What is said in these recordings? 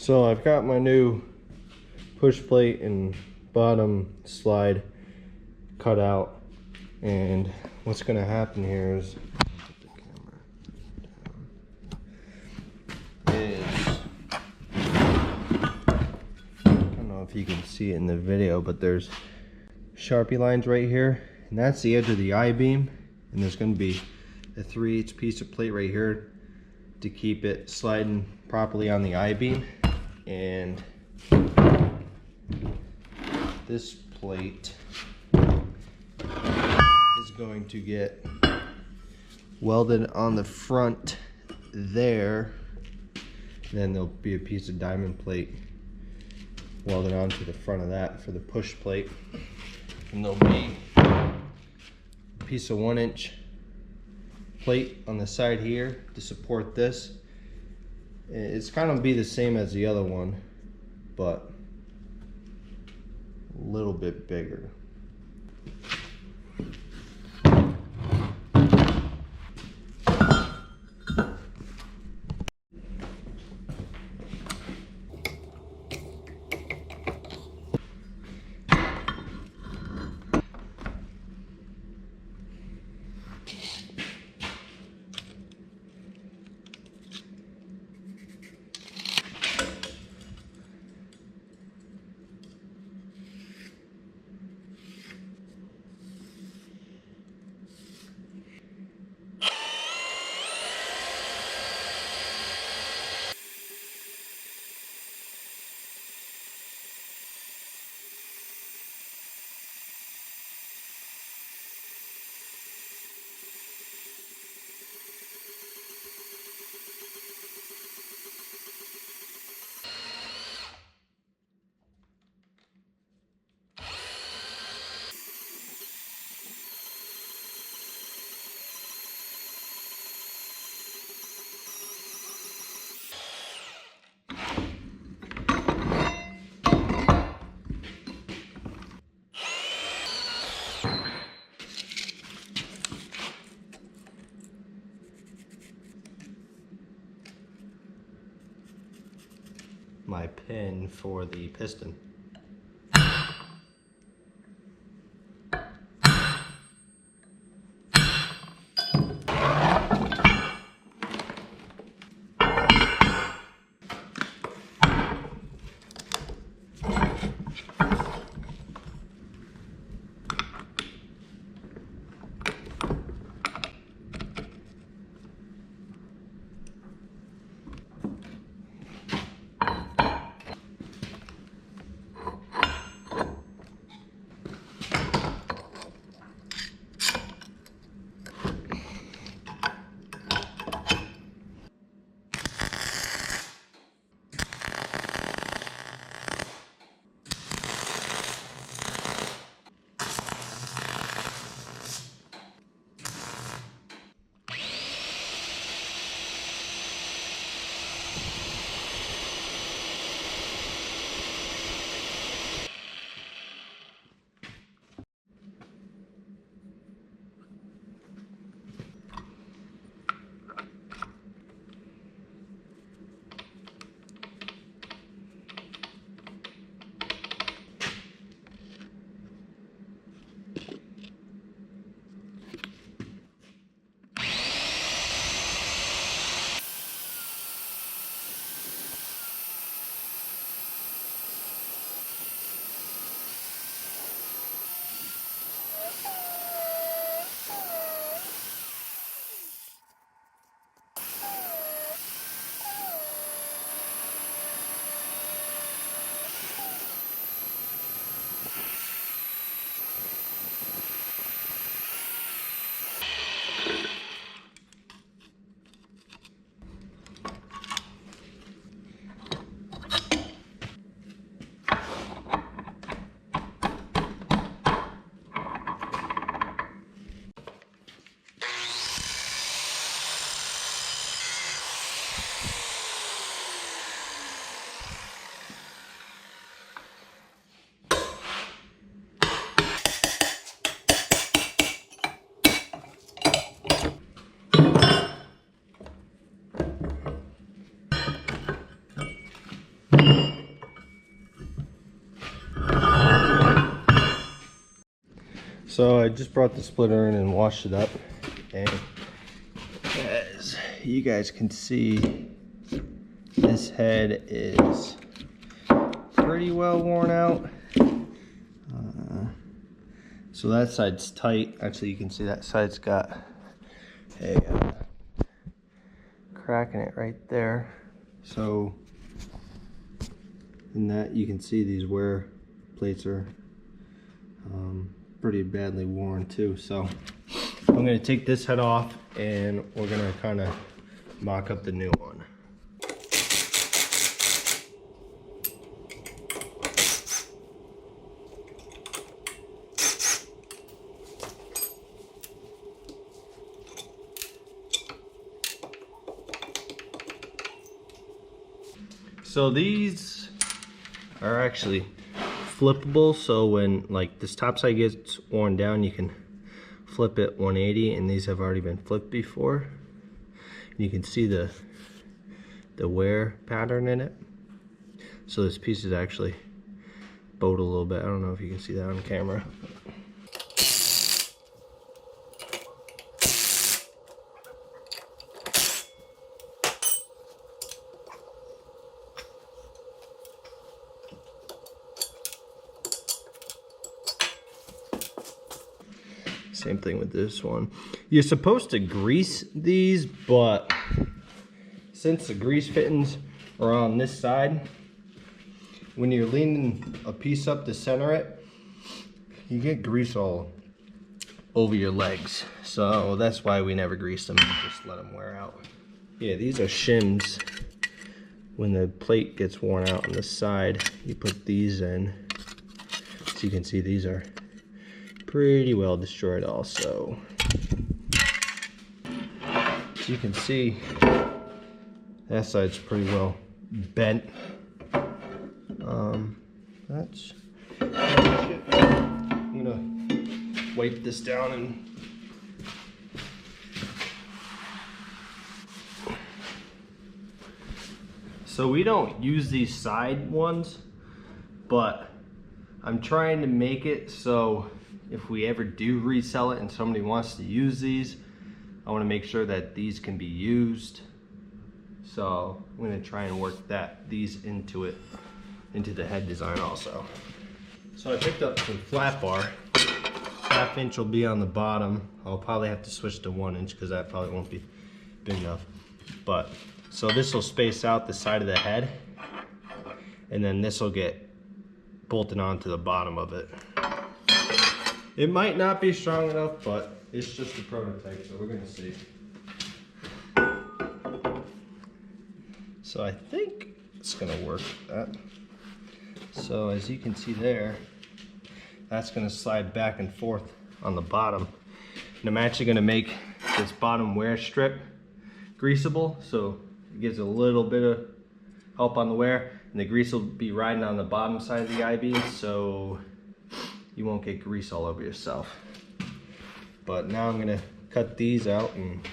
So I've got my new push plate and bottom slide cut out, and what's going to happen here is I don't know if you can see it in the video, but there's Sharpie lines right here, and that's the edge of the I-beam, and there's going to be a 3/8 piece of plate right here to keep it sliding properly on the I-beam. And this plate is going to get welded on the front there. Then there'll be a piece of diamond plate welded onto the front of that for the push plate. And there'll be a piece of 1-inch plate on the side here to support this. It's kind of be the same as the other one, but a little bit bigger. My pin for the piston. So I just brought the splitter in and washed it up, and as you guys can see, this head is pretty well worn out. So that side's tight. Actually, you can see that side's got a crack in it right there. So in that, you can see these wear plates are pretty badly worn too. So I'm going to take this head off, and we're going to kind of mock up the new one. So these are actually flippable, so when like this top side gets worn down, you can flip it 180, and these have already been flipped before. You can see the wear pattern in it. So this piece is actually bowed a little bit. I don't know if you can see that on camera. Same thing with this one. You're supposed to grease these, but since the grease fittings are on this side, when you're leaning a piece up to center it, you get grease all over your legs. So that's why we never grease them, just let them wear out. Yeah, these are shims. When the plate gets worn out on the side, you put these in. So you can see these are pretty well destroyed also. So you can see that side's pretty well bent. That's it. I'm gonna wipe this down and so we don't use these side ones, but I'm trying to make it so if we ever do resell it and somebody wants to use these, I want to make sure that these can be used. So I'm going to try and work these into the head design also. So I picked up some flat bar. 1/2 inch will be on the bottom. I'll probably have to switch to 1 inch because that probably won't be big enough. But so this will space out the side of the head, and then this will get bolted onto the bottom of it. It might not be strong enough, but it's just a prototype, so we're gonna see. So I think it's gonna work with that. So as you can see there, that's gonna slide back and forth on the bottom. And I'm actually gonna make this bottom wear strip greasable, so it gives a little bit of help on the wear, and the grease will be riding on the bottom side of the I-beam, so you won't get grease all over yourself. But now I'm gonna cut these out and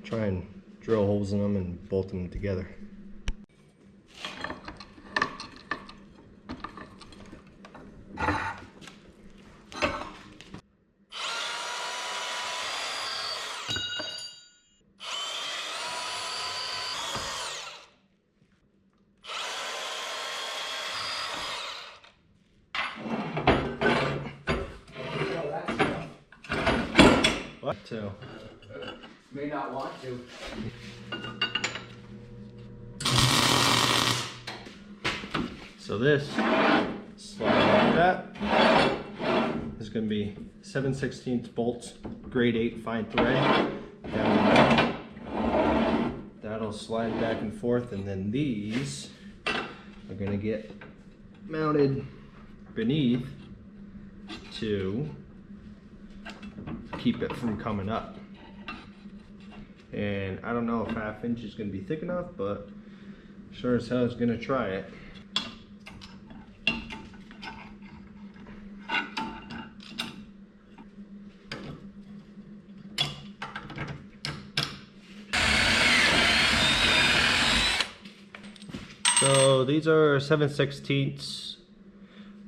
try and drill holes in them and bolt them together. What to? May not want to. So this slide like that is going to be 7/16 bolts, grade 8 fine thread. That'll slide back and forth, and then these are going to get mounted beneath to keep it from coming up. And I don't know if 1/2 inch is going to be thick enough, but sure as hell is going to try it. So these are 7/16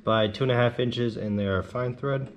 by 2.5 inches, and they are fine thread.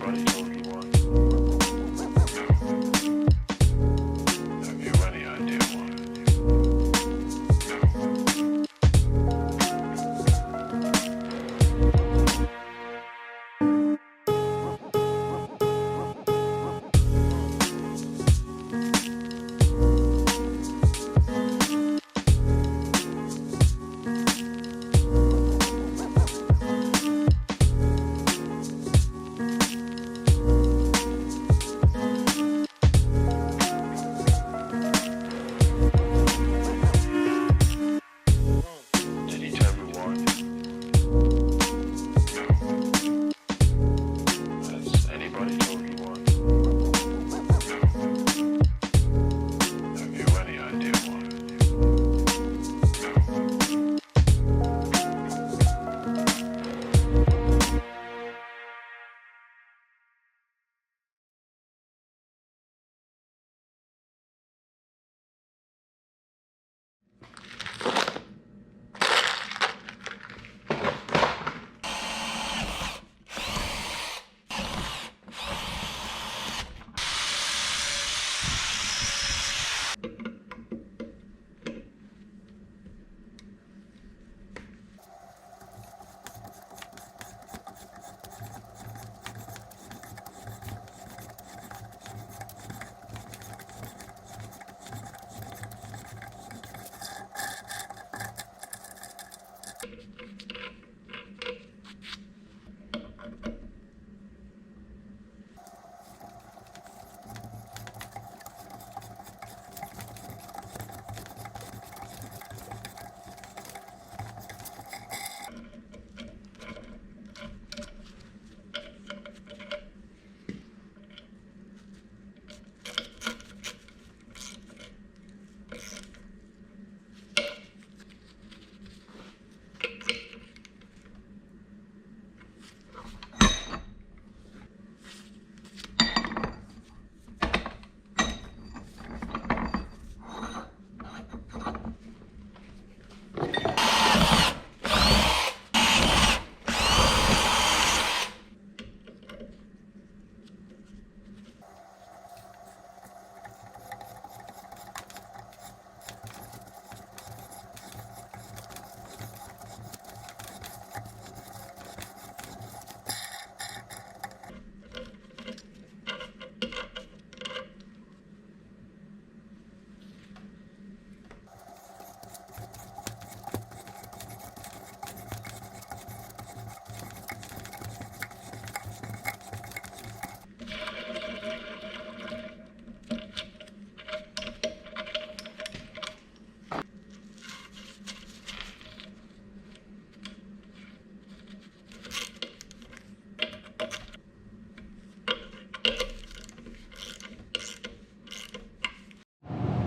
anybody told you one? Have you any idea why? Did he tell you why? Has anybody told you why? Have you any idea why?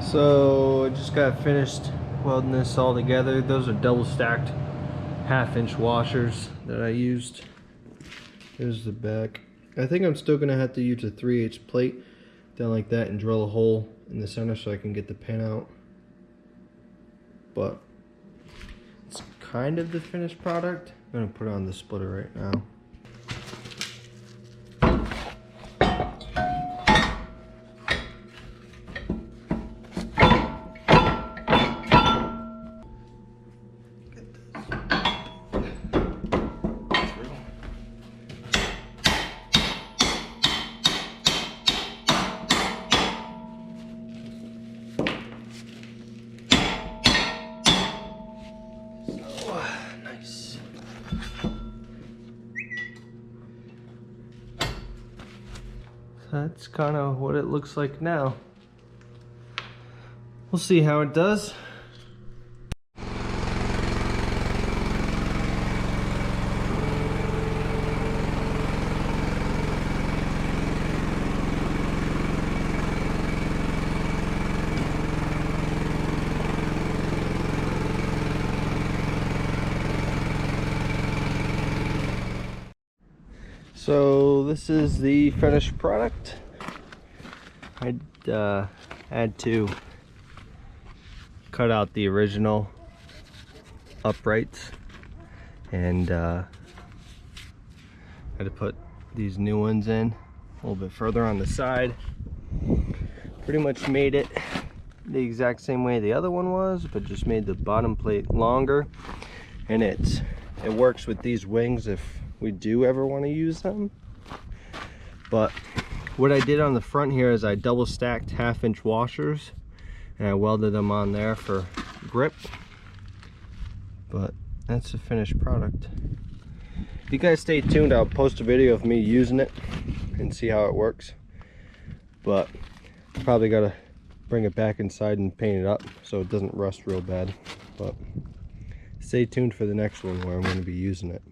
So I just got finished welding this all together. Those are double stacked 1/2-inch washers that I used. There's the back. I think I'm still gonna have to use a 3/8 plate down like that and drill a hole in the center so I can get the pin out. But it's kind of the finished product. I'm gonna put it on the splitter right now. Nice. That's kind of what it looks like now. We'll see how it does. So this is the finished product. I had to cut out the original uprights and had to put these new ones in a little bit further on the side. Pretty much made it the exact same way the other one was, but just made the bottom plate longer. And it works with these wings if we do ever want to use them. But what I did on the front here is I double stacked 1/2-inch washers and I welded them on there for grip. But that's the finished product. If you guys stay tuned, I'll post a video of me using it and see how it works. But probably gotta bring it back inside and paint it up so it doesn't rust real bad. But stay tuned for the next one where I'm going to be using it.